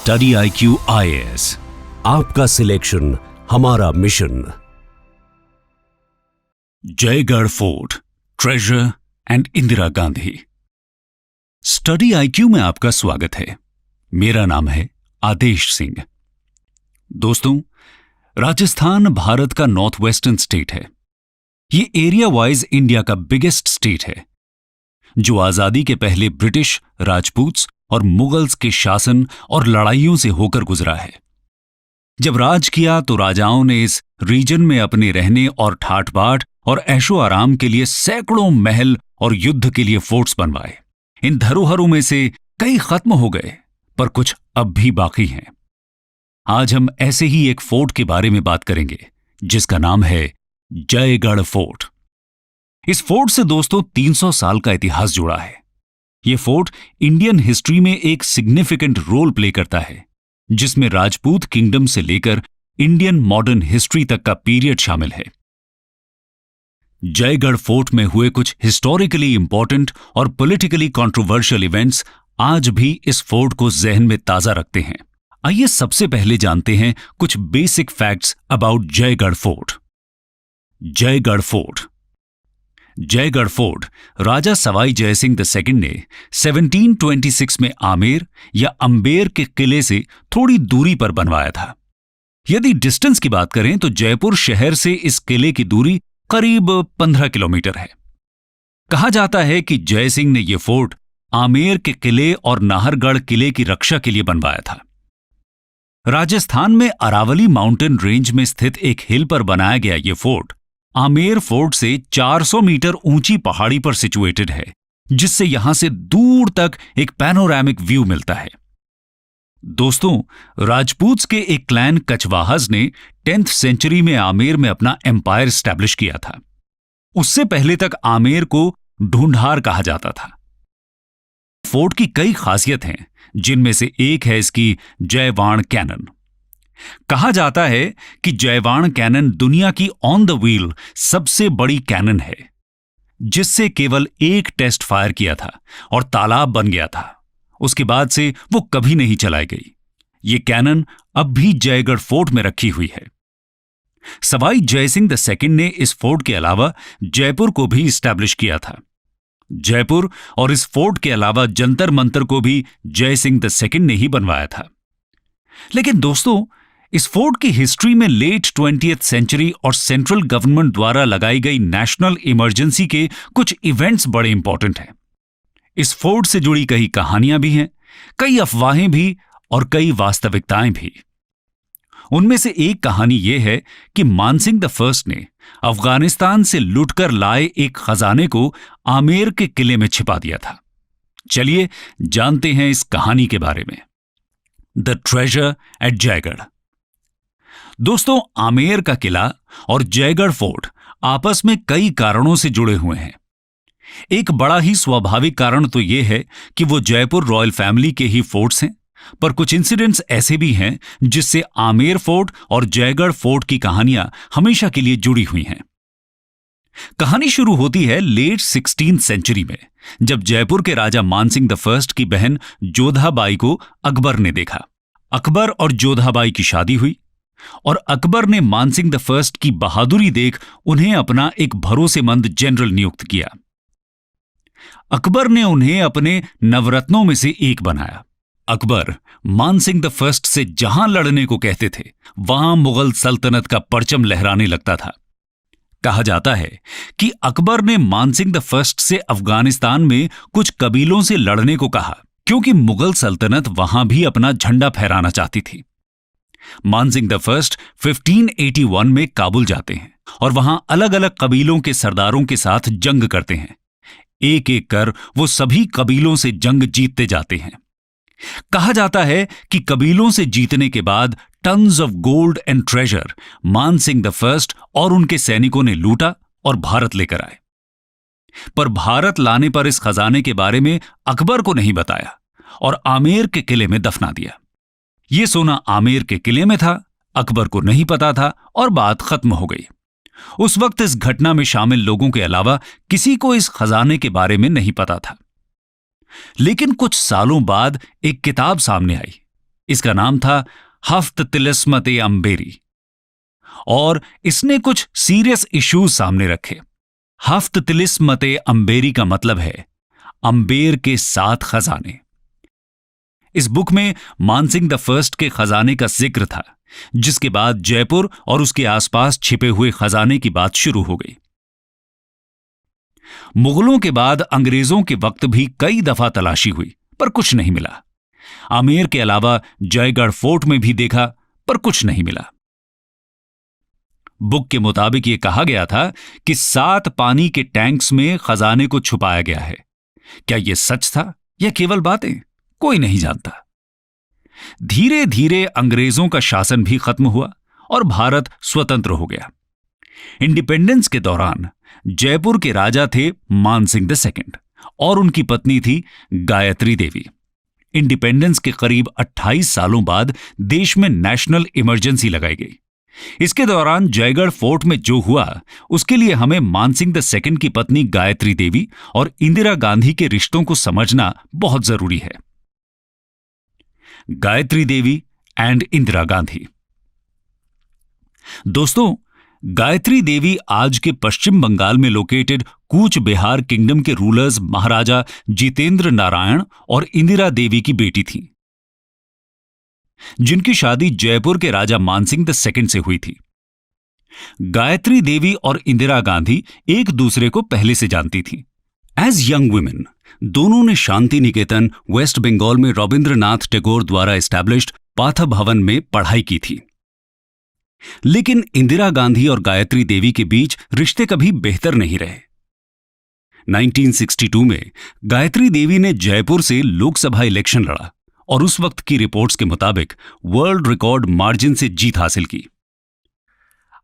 Study IQ IAS, आपका selection हमारा mission. Jaigarh fort, treasure and Indira Gandhi. Study IQ में आपका स्वागत है। मेरा नाम है आदेश सिंह। दोस्तों, राजस्थान भारत का नॉर्थ वेस्टर्न स्टेट है। ये एरिया वाइज इंडिया का बिगेस्ट स्टेट है, जो आजादी के पहले ब्रिटिश, राजपूत्स और मुगल्स के शासन और लड़ाइयों से होकर गुजरा है। जब राज किया तो राजाओं ने इस रीजन में अपने रहने और ठाट बाट और ऐशो आराम के लिए सैकड़ों महल और युद्ध के लिए फोर्ट्स बनवाए। इन धरोहरों में से कई खत्म हो गए, पर कुछ अब भी बाकी हैं। आज हम ऐसे ही एक फोर्ट के बारे में बात करेंगे, जिसका नाम है जयगढ़ फोर्ट। इस फोर्ट से दोस्तों 300 साल का इतिहास जुड़ा है। यह फोर्ट इंडियन हिस्ट्री में एक सिग्निफिकेंट रोल प्ले करता है, जिसमें राजपूत किंगडम से लेकर इंडियन मॉडर्न हिस्ट्री तक का पीरियड शामिल है। जयगढ़ फोर्ट में हुए कुछ हिस्टोरिकली इंपॉर्टेंट और पॉलिटिकली कंट्रोवर्शियल इवेंट्स आज भी इस फोर्ट को जहन में ताजा रखते हैं। आइए सबसे पहले जानते हैं कुछ basic facts about Jaigarh fort. Jaigarh fort. Jaigarh fort राजा सवाई जयसिंह II ने 1726 में आमेर या अंबेर के किले से थोड़ी दूरी पर बनवाया था। यदि डिस्टेंस की बात करें तो जयपुर शहर से इस किले की दूरी करीब 15 किलोमीटर है। कहा जाता है कि जयसिंह ने यह फोर्ट आमेर के किले और नाहरगढ़ किले की रक्षा के लिए बनवाया था। राजस्थान में अरावली माउंटेन रेंज में स्थित एक हिल पर बनाया गया यह फोर्ट आमेर फोर्ट से 400 मीटर ऊंची पहाड़ी पर सिचुएटेड है, जिससे यहां से दूर तक एक पैनोरामिक व्यू मिलता है। दोस्तों, राजपूत्स के एक क्लैन कछवाहाज ने 10th सेंचुरी में आमेर में अपना एम्पायर स्टैब्लिश किया था। उससे पहले तक आमेर को ढूंढार कहा जाता था। फोर्ट की कई खासियत हैं, जिनमें से एक है इसकी जयवाण कैनन। कहा जाता है कि जयवाण कैनन दुनिया की ऑन द व्हील सबसे बड़ी कैनन है, जिससे केवल एक टेस्ट फायर किया था और तालाब बन गया था। उसके बाद से वो कभी नहीं चलाई गई। ये कैनन अब भी जयगढ़ फोर्ट में रखी हुई है। सवाई जयसिंह II ने इस फोर्ट के अलावा जयपुर को भी इस्टेब्लिश किया था। जयपुर और इस फोर्ट के अलावा जंतर मंतर को भी जयसिंह II ने ही बनवाया था। लेकिन दोस्तों, इस फोर्ट की हिस्ट्री में लेट 20th सेंचुरी और सेंट्रल गवर्नमेंट द्वारा लगाई गई नेशनल इमरजेंसी के कुछ इवेंट्स बड़े इंपॉर्टेंट हैं। इस फोर्ट से जुड़ी कई कहानियां भी हैं, कई अफवाहें भी और कई वास्तविकताएं भी। उनमें से एक कहानी यह है कि मानसिंह I ने अफगानिस्तान से लुटकर लाए एक खजाने को आमेर के किले में छिपा दिया था। चलिए जानते हैं इस कहानी के बारे में। The treasure at Jaigarh. दोस्तों, आमेर का किला और जयगढ़ फोर्ट आपस में कई कारणों से जुड़े हुए हैं। एक बड़ा ही स्वाभाविक कारण तो यह है कि वो जयपुर रॉयल फैमिली के ही फोर्ट्स हैं, पर कुछ इंसिडेंट्स ऐसे भी हैं जिससे आमेर फोर्ट और जयगढ़ फोर्ट की कहानियां हमेशा के लिए जुड़ी हुई हैं। कहानी शुरू होती है लेट 16th सेंचुरी में, जब जयपुर के राजा मानसिंह I की बहन जोधाबाई को अकबर ने देखा। अकबर और जोधाबाई की शादी हुई और अकबर ने मानसिंह I की बहादुरी देख उन्हें अपना एक भरोसेमंद जनरल नियुक्त किया। अकबर ने उन्हें अपने नवरत्नों में से एक बनाया। अकबर मानसिंह I से जहां लड़ने को कहते थे, वहां मुगल सल्तनत का परचम लहराने लगता था। कहा जाता है कि अकबर ने मानसिंह I से अफगानिस्तान में कुछ कबीलों से लड़ने को कहा, क्योंकि मुगल सल्तनत वहां भी अपना झंडा फहराना चाहती थी। मानसिंह I 1581 में काबुल जाते हैं और वहां अलग अलग कबीलों के सरदारों के साथ जंग करते हैं। एक एक कर वो सभी कबीलों से जंग जीतते जाते हैं। कहा जाता है कि कबीलों से जीतने के बाद tons of gold and treasure Mansingh I और उनके सैनिकों ने लूटा और भारत लेकर आए। पर भारत लाने पर इस खजाने के बारे में अकबर को नहीं बताया और आमेर के किले में दफना दिया। ये सोना आमेर के किले में था, अकबर को नहीं पता था और बात खत्म हो गई। उस वक्त इस घटना में शामिल लोगों के अलावा किसी को इस खजाने के बारे में नहीं पता था। लेकिन कुछ सालों बाद एक किताब सामने आई इसका नाम था हफ्त तिलिस्मत-ए अंबेरी और इसने कुछ सीरियस इश्यूज सामने रखे। हफ्त तिलिस्मत-ए अंबेरी का मतलब है अंबेर के 7 खजाने। इस बुक में मानसिंह द फर्स्ट के खजाने का जिक्र था, जिसके बाद जयपुर और उसके आसपास छिपे हुए खजाने की बात शुरू हो गई। मुगलों के बाद अंग्रेजों के वक्त भी कई दफा तलाशी हुई पर कुछ नहीं मिला। आमेर के अलावा जयगढ़ फोर्ट में भी देखा पर कुछ नहीं मिला। बुक के मुताबिक यह कहा गया था कि 7 पानी के टैंक्स में खजाने को छुपाया गया है। क्या यह सच था या केवल बातें, कोई नहीं जानता। धीरे धीरे अंग्रेजों का शासन भी खत्म हुआ और भारत स्वतंत्र हो गया। इंडिपेंडेंस के दौरान जयपुर के राजा थे मानसिंह द सेकंड और उनकी पत्नी थी गायत्री देवी। इंडिपेंडेंस के करीब 28 सालों बाद देश में नेशनल इमरजेंसी लगाई गई। इसके दौरान जयगढ़ फोर्ट में जो हुआ उसके लिए हमें मानसिंह द सेकंड की पत्नी गायत्री देवी और इंदिरा गांधी के रिश्तों को समझना बहुत जरूरी है। गायत्री देवी एंड इंदिरा गांधी। दोस्तों, गायत्री देवी आज के पश्चिम बंगाल में लोकेटेड कूच बिहार किंगडम के रूलर्स महाराजा जितेंद्र नारायण और इंदिरा देवी की बेटी थी, जिनकी शादी जयपुर के राजा मानसिंह द सेकंड से हुई थी। गायत्री देवी और इंदिरा गांधी एक दूसरे को पहले से जानती थीं। एज यंग वुमेन दोनों ने शांति निकेतन वेस्ट बंगाल में रविंद्रनाथ टैगोर द्वारा एस्टैब्लिश्ड पाथा भवन में पढ़ाई की थी। लेकिन इंदिरा गांधी और गायत्री देवी के बीच रिश्ते कभी बेहतर नहीं रहे। 1962 में गायत्री देवी ने जयपुर से लोकसभा इलेक्शन लड़ा और उस वक्त की रिपोर्ट्स के मुताबिक वर्ल्ड रिकॉर्ड मार्जिन से जीत हासिल की।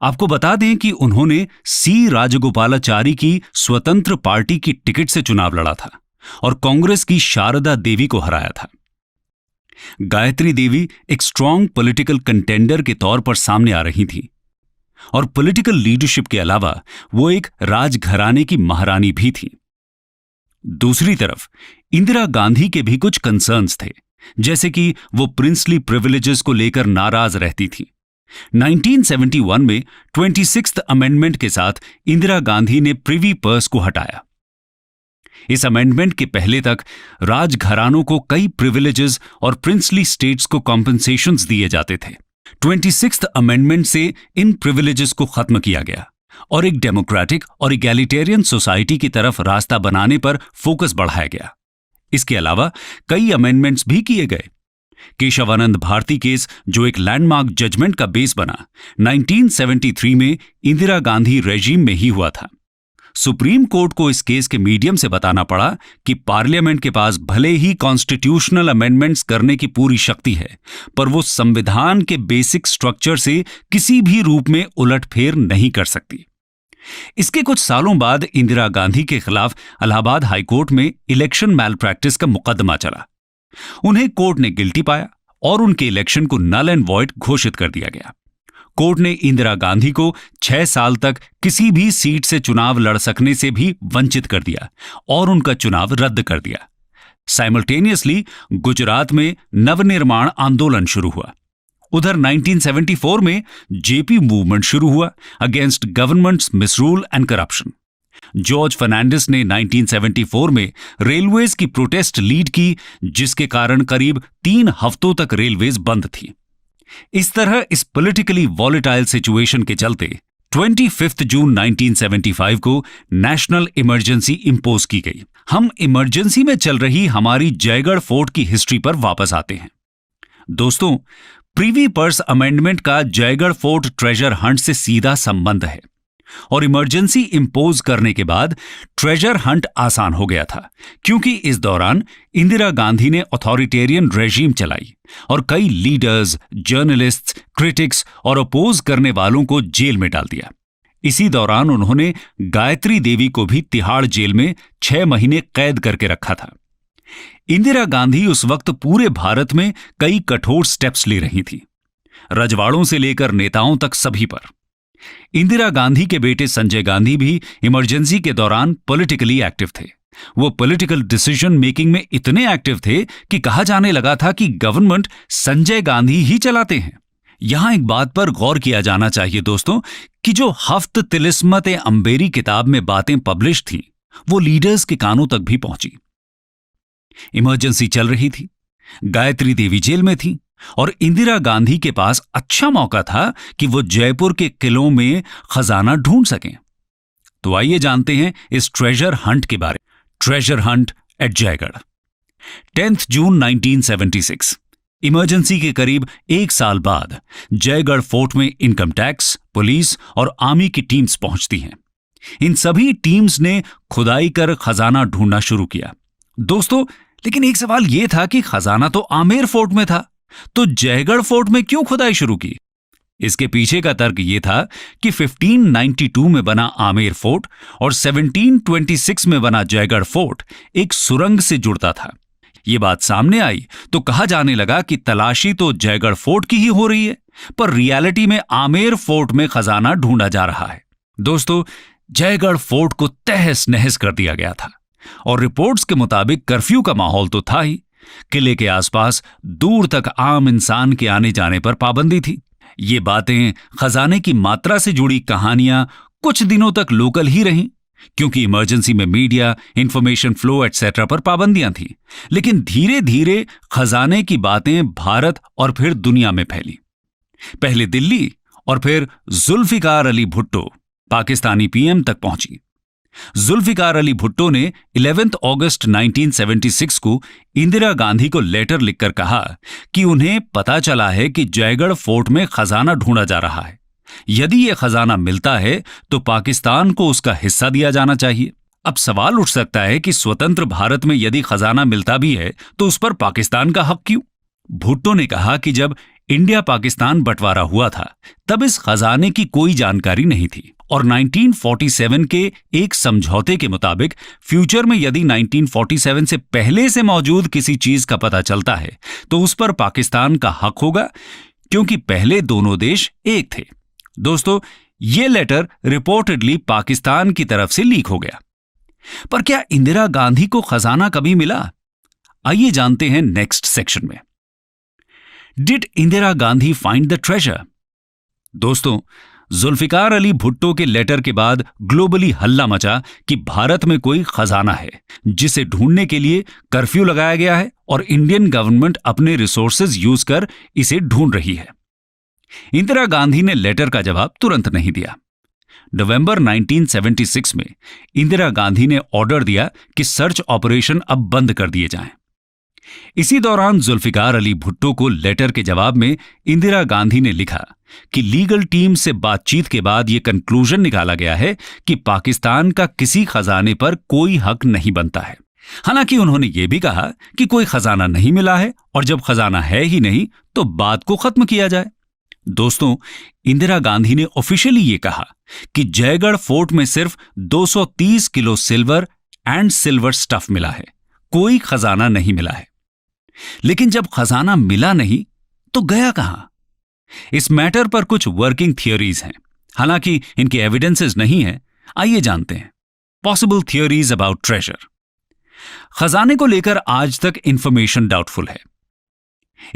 आपको बता दें कि उन्होंने सी राजगोपालाचारी की स्वतंत्र पार्टी की टिकट से चुनाव लड़ा था और कांग्रेस की शारदा देवी को हराया था। गायत्री देवी एक स्ट्रांग पॉलिटिकल कंटेंडर के तौर पर सामने आ रही थी और पॉलिटिकल लीडरशिप के अलावा वो एक राजघराने की महारानी भी थी। दूसरी तरफ इंदिरा गांधी के भी कुछ कंसर्न्स थे, जैसे कि वो प्रिंसली प्रिविलेजेस को लेकर नाराज रहती थी। 1971 में 26th अमेंडमेंट के साथ इंदिरा गांधी ने प्रिवी पर्स को हटाया। इस अमेंडमेंट के पहले तक राजघरानों को कई प्रिविलेजेस और प्रिंसली स्टेट्स को कॉम्पेंसेशंस दिए जाते थे। 26th अमेंडमेंट से इन प्रिविलेजेस को खत्म किया गया और एक डेमोक्रेटिक और इगैलिटेरियन सोसाइटी की तरफ रास्ता बनाने पर फोकस बढ़ाया गया। इसके अलावा कई अमेंडमेंट्स भी किए गए। केशवानंद भारती केस, जो एक लैंडमार्क जजमेंट का बेस बना, 1973 में इंदिरा गांधी रेजिम में ही हुआ था। सुप्रीम कोर्ट को इस केस के मीडियम से बताना पड़ा कि पार्लियामेंट के पास भले ही कॉन्स्टिट्यूशनल अमेंडमेंट्स करने की पूरी शक्ति है, पर वो संविधान के बेसिक स्ट्रक्चर से किसी भी रूप में उलटफेर नहीं कर सकती। इसके कुछ सालों बाद इंदिरा गांधी के खिलाफ इलाहाबाद हाईकोर्ट में इलेक्शन मैल प्रैक्टिस का मुकदमा चला। उन्हें कोर्ट ने गिल्टी पाया और उनके इलेक्शन को नल एंड वॉइड घोषित कर दिया गया। कोर्ट ने इंदिरा गांधी को 6 साल तक किसी भी सीट से चुनाव लड़ सकने से भी वंचित कर दिया और उनका चुनाव रद्द कर दिया। साइमल्टेनियसली गुजरात में नवनिर्माण आंदोलन शुरू हुआ। उधर 1974 में जेपी मूवमेंट शुरू हुआ against governments misrule and corruption. George Fernandes ने 1974 में रेलवेज की प्रोटेस्ट लीड की, जिसके कारण करीब 3 हफ्तों तक रेलवेज बंद थी। इस तरह इस पॉलिटिकली वॉलेटाइल सिचुएशन के चलते 25 जून 1975 को नेशनल इमरजेंसी इंपोज की गई। हम इमरजेंसी में चल रही हमारी जयगढ़ फोर्ट की हिस्ट्री पर वापस आते हैं। दोस्तों, प्रिवी पर्स अमेंडमेंट का जयगढ़ फोर्ट ट्रेजर हंट से सीधा संबंध है और इमरजेंसी इंपोज करने के बाद ट्रेजर हंट आसान हो गया था, क्योंकि इस दौरान इंदिरा गांधी ने अथॉरिटेरियन रेजीम चलाई और कई लीडर्स, जर्नलिस्ट्स, क्रिटिक्स और अपोज करने वालों को जेल में डाल दिया। इसी दौरान उन्होंने गायत्री देवी को भी तिहाड़ जेल में 6 महीने कैद करके रखा था। इंदिरा गांधी उस वक्त पूरे भारत में कई कठोर स्टेप्स ले रही थी, रजवाड़ों से लेकर नेताओं तक सभी पर। इंदिरा गांधी के बेटे संजय गांधी भी इमरजेंसी के दौरान पॉलिटिकली एक्टिव थे, वो पॉलिटिकल डिसीजन मेकिंग में इतने एक्टिव थे कि कहा जाने लगा था कि गवर्नमेंट संजय गांधी ही चलाते हैं। यहां एक बात पर गौर किया जाना चाहिए दोस्तों कि जो हफ्त तिलिस्मत अंबेरी किताब में बातें पब्लिश थी वो लीडर्स के कानों तक भी पहुंची। इमरजेंसी चल रही थी, गायत्री देवी जेल में थी और इंदिरा गांधी के पास अच्छा मौका था कि वो जयपुर के किलों में खजाना ढूंढ सकें। तो आइए जानते हैं इस ट्रेजर हंट के बारे में। Treasure hunt at Jaigarh. 10 June 1976 emergency के करीब एक साल बाद जयगढ़ फोर्ट में इनकम टैक्स, पुलिस और आर्मी की टीम्स पहुंचती हैं। इन सभी टीम्स ने खुदाई कर खजाना ढूंढना शुरू किया। दोस्तों, लेकिन एक सवाल यह था कि खजाना तो आमेर फोर्ट में था, तो जयगढ़ फोर्ट में क्यों खुदाई शुरू की? इसके पीछे का तर्क यह था कि 1592 में बना आमेर फोर्ट और 1726 में बना जयगढ़ फोर्ट एक सुरंग से जुड़ता था। यह बात सामने आई तो कहा जाने लगा कि तलाशी तो जयगढ़ फोर्ट की ही हो रही है, पर रियलिटी में आमेर फोर्ट में खजाना ढूंढा जा रहा है। दोस्तों, जयगढ़ फोर्ट को तहस नहस कर दिया गया था और रिपोर्ट्स के मुताबिक कर्फ्यू का माहौल तो था ही। किले के आसपास दूर तक आम इंसान के आने जाने पर पाबंदी थी। ये बातें, खजाने की मात्रा से जुड़ी कहानियां कुछ दिनों तक लोकल ही रहीं, क्योंकि इमरजेंसी में मीडिया, इंफॉर्मेशन फ्लो एटसेट्रा पर पाबंदियां थीं। लेकिन धीरे धीरे खजाने की बातें भारत और फिर दुनिया में फैली। पहले दिल्ली और फिर जुल्फिकार अली भुट्टो पाकिस्तानी पीएम तक पहुंची। जुल्फिकार अली भुट्टो ने 11 अगस्त 1976 को इंदिरा गांधी को लेटर लिखकर कहा कि उन्हें पता चला है कि जयगढ़ फोर्ट में खजाना ढूंढा जा रहा है। यदि यह खजाना मिलता है तो पाकिस्तान को उसका हिस्सा दिया जाना चाहिए। अब सवाल उठ सकता है कि स्वतंत्र भारत में यदि खजाना मिलता भी है तो उस पर पाकिस्तान का हक क्यों? भुट्टो ने कहा कि जब इंडिया पाकिस्तान बंटवारा हुआ था तब इस खजाने की कोई जानकारी नहीं थी और 1947 के एक समझौते के मुताबिक फ्यूचर में यदि 1947 से पहले से मौजूद किसी चीज का पता चलता है तो उस पर पाकिस्तान का हक होगा, क्योंकि पहले दोनों देश एक थे। दोस्तों, यह लेटर रिपोर्टेडली पाकिस्तान की तरफ से लीक हो गया। पर क्या इंदिरा गांधी को खजाना कभी मिला? आइए जानते हैं नेक्स्ट सेक्शन में। Did Indira Gandhi find the treasure? दोस्तों, जुल्फिकार अली भुट्टो के लेटर के बाद ग्लोबली हल्ला मचा कि भारत में कोई खजाना है जिसे ढूंढने के लिए कर्फ्यू लगाया गया है और इंडियन गवर्नमेंट अपने रिसोर्सेज यूज कर इसे ढूंढ रही है। इंदिरा गांधी ने लेटर का जवाब तुरंत नहीं दिया। नवंबर 1976 में इंदिरा गांधी ने ऑर्डर दिया कि सर्च ऑपरेशन अब बंद कर दिए जाएं। इसी दौरान जुल्फिकार अली भुट्टो को लेटर के जवाब में इंदिरा गांधी ने लिखा कि लीगल टीम से बातचीत के बाद यह कंक्लूजन निकाला गया है कि पाकिस्तान का किसी खजाने पर कोई हक नहीं बनता है। हालांकि उन्होंने यह भी कहा कि कोई खजाना नहीं मिला है और जब खजाना है ही नहीं तो बात को खत्म किया जाए। दोस्तों, इंदिरा गांधी ने ऑफिशियली यह कहा कि जयगढ़ फोर्ट में सिर्फ 230 kilo silver and silver stuff मिला है, कोई खजाना नहीं मिला है। लेकिन जब खजाना मिला नहीं तो गया कहां? इस मैटर पर कुछ वर्किंग थियोरीज हैं, हालांकि इनके एविडेंसेस नहीं है। आइए जानते हैं पॉसिबल थियोरीज अबाउट ट्रेजर। खजाने को लेकर आज तक इंफॉर्मेशन डाउटफुल है।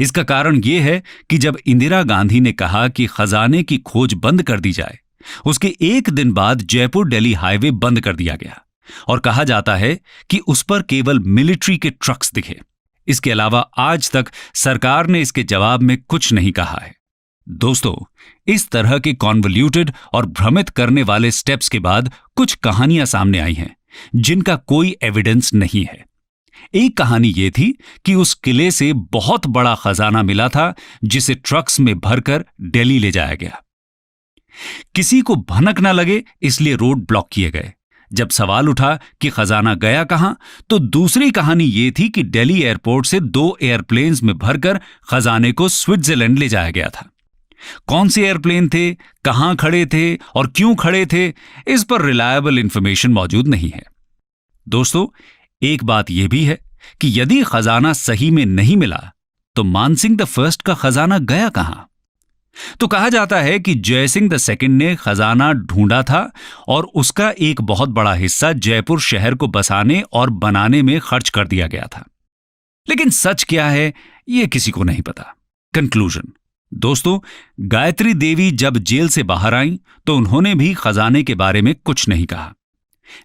इसका कारण यह है कि जब इंदिरा गांधी ने कहा कि खजाने की खोज बंद कर दी जाए, उसके एक दिन बाद जयपुर दिल्ली हाईवे बंद कर दिया गया और कहा जाता है कि उस पर केवल मिलिट्री के ट्रक्स दिखे। इसके अलावा आज तक सरकार ने इसके जवाब में कुछ नहीं कहा है। दोस्तों, इस तरह के कॉन्वल्यूटेड और भ्रमित करने वाले स्टेप्स के बाद कुछ कहानियां सामने आई हैं जिनका कोई एविडेंस नहीं है। एक कहानी यह थी कि उस किले से बहुत बड़ा खजाना मिला था जिसे ट्रक्स में भरकर दिल्ली ले जाया गया। किसी को भनक न लगे इसलिए रोड ब्लॉक किए गए। जब सवाल उठा कि खजाना गया कहां, तो दूसरी कहानी यह थी कि दिल्ली एयरपोर्ट से 2 एयरप्लेन्स में भरकर खजाने को स्विट्जरलैंड ले जाया गया था। कौन से एयरप्लेन थे, कहां खड़े थे और क्यों खड़े थे, इस पर रिलायबल इंफॉर्मेशन मौजूद नहीं है। दोस्तों, एक बात यह भी है कि यदि खजाना सही में नहीं मिला तो मानसिंह द फर्स्ट का खजाना गया कहां? तो कहा जाता है कि जयसिंह द सेकंड ने खजाना ढूंढा था और उसका एक बहुत बड़ा हिस्सा जयपुर शहर को बसाने और बनाने में खर्च कर दिया गया था। लेकिन सच क्या है, यह किसी को नहीं पता। कंक्लूजन दोस्तों, गायत्री देवी जब जेल से बाहर आईं तो उन्होंने भी खजाने के बारे में कुछ नहीं कहा।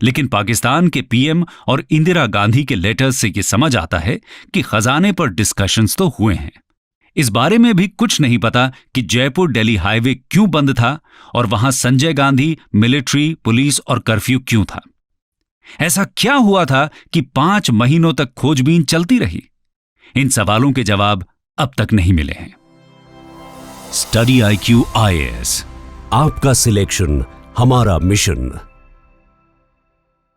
लेकिन पाकिस्तान के पीएम और इंदिरा गांधी के लेटर्स से यह समझ आता है कि खजाने पर डिस्कशंस तो हुए हैं। इस बारे में भी कुछ नहीं पता कि जयपुर दिल्ली हाईवे क्यों बंद था और वहां संजय गांधी, मिलिट्री, पुलिस और कर्फ्यू क्यों था। ऐसा क्या हुआ था कि 5 महीनों तक खोजबीन चलती रही? इन सवालों के जवाब अब तक नहीं मिले हैं। स्टडी IQ IAS, आपका सिलेक्शन हमारा मिशन।